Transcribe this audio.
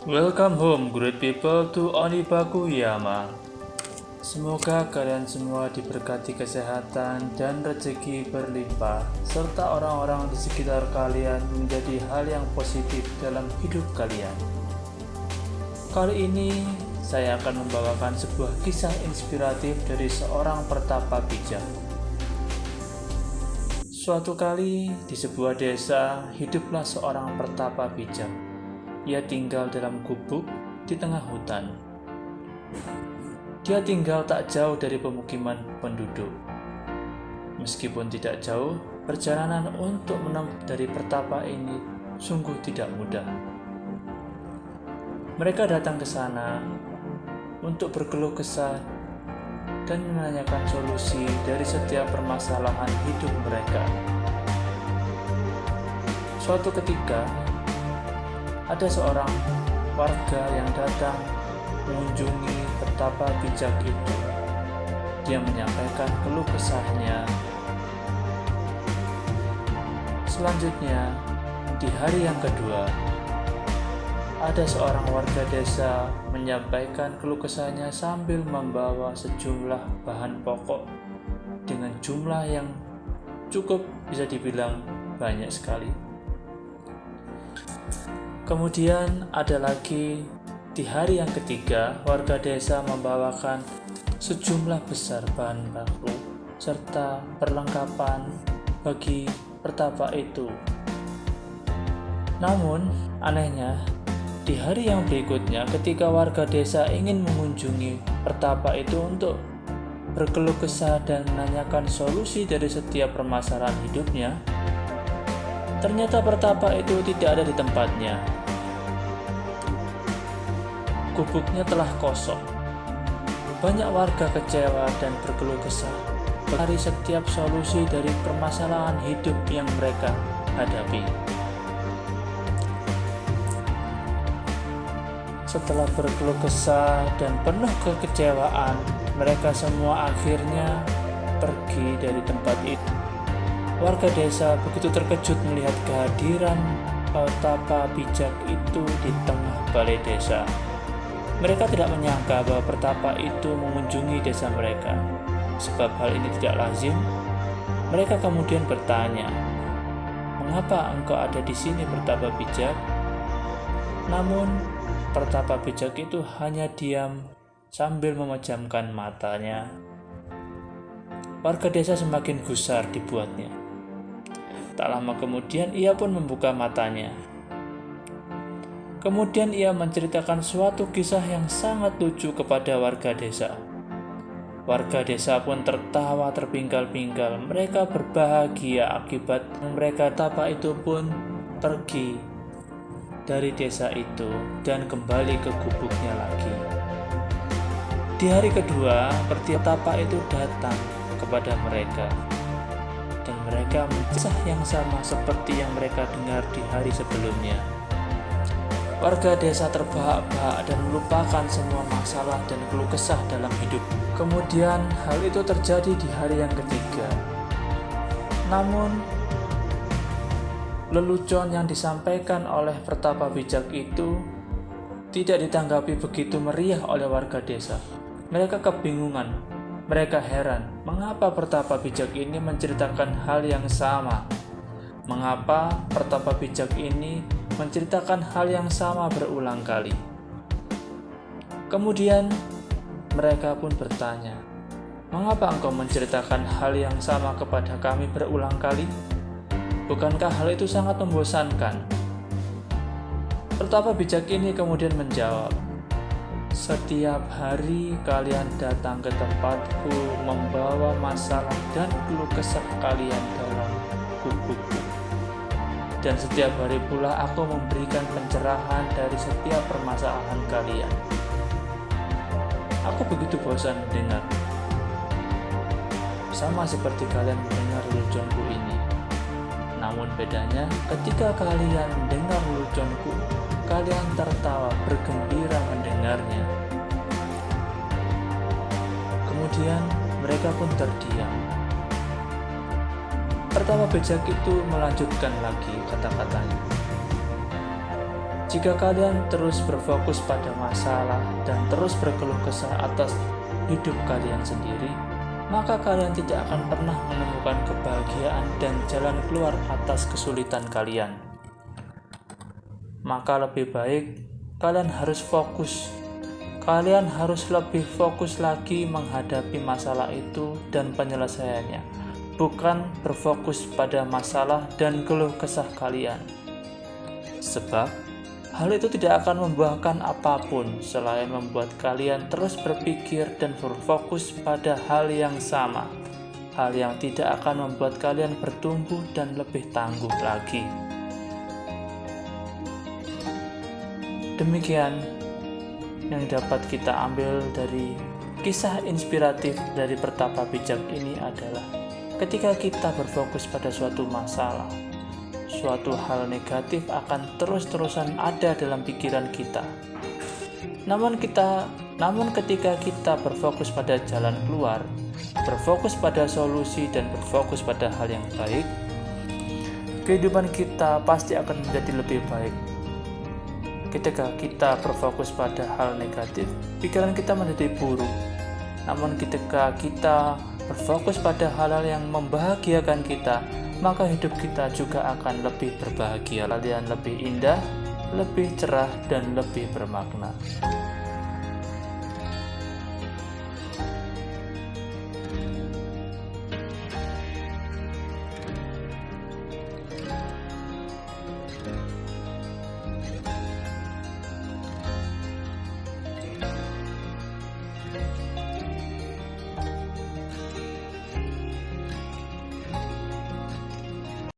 Welcome home, great people, to Onibakuyama. Semoga kalian semua diberkati kesehatan dan rezeki berlimpah, serta orang-orang di sekitar kalian menjadi hal yang positif dalam hidup kalian. Kali ini, saya akan membawakan sebuah kisah inspiratif dari seorang pertapa bijak. Suatu kali, di sebuah desa, hiduplah seorang pertapa bijak. Ia tinggal dalam gubuk di tengah hutan. Dia tinggal tak jauh dari pemukiman penduduk. Meskipun tidak jauh, perjalanan untuk menempuh dari pertapa ini sungguh tidak mudah. Mereka datang ke sana untuk berkeluh kesah dan menanyakan solusi dari setiap permasalahan hidup mereka. Suatu ketika, ada seorang warga yang datang mengunjungi pertapa bijak itu. Dia menyampaikan keluh kesahnya. Selanjutnya, di hari yang kedua, ada seorang warga desa menyampaikan keluh kesahnya sambil membawa sejumlah bahan pokok dengan jumlah yang cukup bisa dibilang banyak sekali. Kemudian ada lagi di hari yang ketiga, warga desa membawakan sejumlah besar bahan baku serta perlengkapan bagi pertapa itu. Namun, anehnya, di hari yang berikutnya ketika warga desa ingin mengunjungi pertapa itu untuk berkeluh kesah dan menanyakan solusi dari setiap permasalahan hidupnya, ternyata pertapa itu tidak ada di tempatnya. Gubuknya telah kosong. Banyak warga kecewa dan berkeluh kesah mencari setiap solusi dari permasalahan hidup yang mereka hadapi. Setelah berkeluh kesah dan penuh kekecewaan, mereka semua akhirnya pergi dari tempat itu. Warga desa begitu terkejut melihat kehadiran pertapa bijak itu di tengah balai desa. Mereka tidak menyangka bahwa pertapa itu mengunjungi desa mereka. Sebab hal ini tidak lazim, mereka kemudian bertanya, "Mengapa engkau ada di sini, pertapa bijak?" Namun, pertapa bijak itu hanya diam sambil memejamkan matanya. Warga desa semakin gusar dibuatnya. Tak lama kemudian ia pun membuka matanya. Kemudian ia menceritakan suatu kisah yang sangat lucu kepada warga desa. Warga desa pun tertawa terpinggal-pinggal. Mereka berbahagia akibat mereka pertapa itu pun pergi dari desa itu dan kembali ke gubuknya lagi. Di hari kedua, pertapa itu datang kepada mereka. Dan mereka kisah yang sama seperti yang mereka dengar di hari sebelumnya. Warga desa terbahak-bahak dan melupakan semua masalah dan keluh kesah dalam hidup. Kemudian hal itu terjadi di hari yang ketiga. Namun, lelucon yang disampaikan oleh pertapa bijak itu tidak ditanggapi begitu meriah oleh warga desa. Mereka kebingungan. Mereka heran, mengapa pertapa bijak ini menceritakan hal yang sama? Mengapa pertapa bijak ini menceritakan hal yang sama berulang kali? Kemudian mereka pun bertanya, "Mengapa engkau menceritakan hal yang sama kepada kami berulang kali? Bukankah hal itu sangat membosankan?" Pertapa bijak ini kemudian menjawab, "Setiap hari kalian datang ke tempatku membawa masalah dan keluh kesah kalian dalam gubukku. Dan setiap hari pula aku memberikan pencerahan dari setiap permasalahan kalian. Aku begitu bosan mendengar. Sama seperti kalian mendengar leluconku ini. Namun bedanya, ketika kalian mendengar leluconku, kalian tertawa bergembira mendengarnya." Kemudian mereka pun terdiam. Pertapa bijak itu melanjutkan lagi kata-katanya, Jika kalian terus berfokus pada masalah dan terus berkeluh kesah atas hidup kalian sendiri, maka kalian tidak akan pernah menemukan kebahagiaan dan jalan keluar atas kesulitan kalian. Maka lebih baik kalian harus fokus. Kalian harus lebih fokus lagi menghadapi masalah itu dan penyelesaiannya, bukan berfokus pada masalah dan keluh kesah kalian. Sebab hal itu tidak akan membuahkan apapun selain membuat kalian terus berpikir dan berfokus pada hal yang sama, hal yang tidak akan membuat kalian bertumbuh dan lebih tangguh lagi. Demikian yang dapat kita ambil dari kisah inspiratif dari Pertapa Bijak ini adalah ketika kita berfokus pada suatu masalah, suatu hal negatif akan terus-terusan ada dalam pikiran kita. Namun ketika kita berfokus pada jalan keluar, berfokus pada solusi dan berfokus pada hal yang baik, kehidupan kita pasti akan menjadi lebih baik. Ketika kita berfokus pada hal negatif, pikiran kita menjadi buruk. Namun ketika kita berfokus pada hal-hal yang membahagiakan kita, maka hidup kita juga akan lebih berbahagia, kalian lebih indah, lebih cerah, dan lebih bermakna.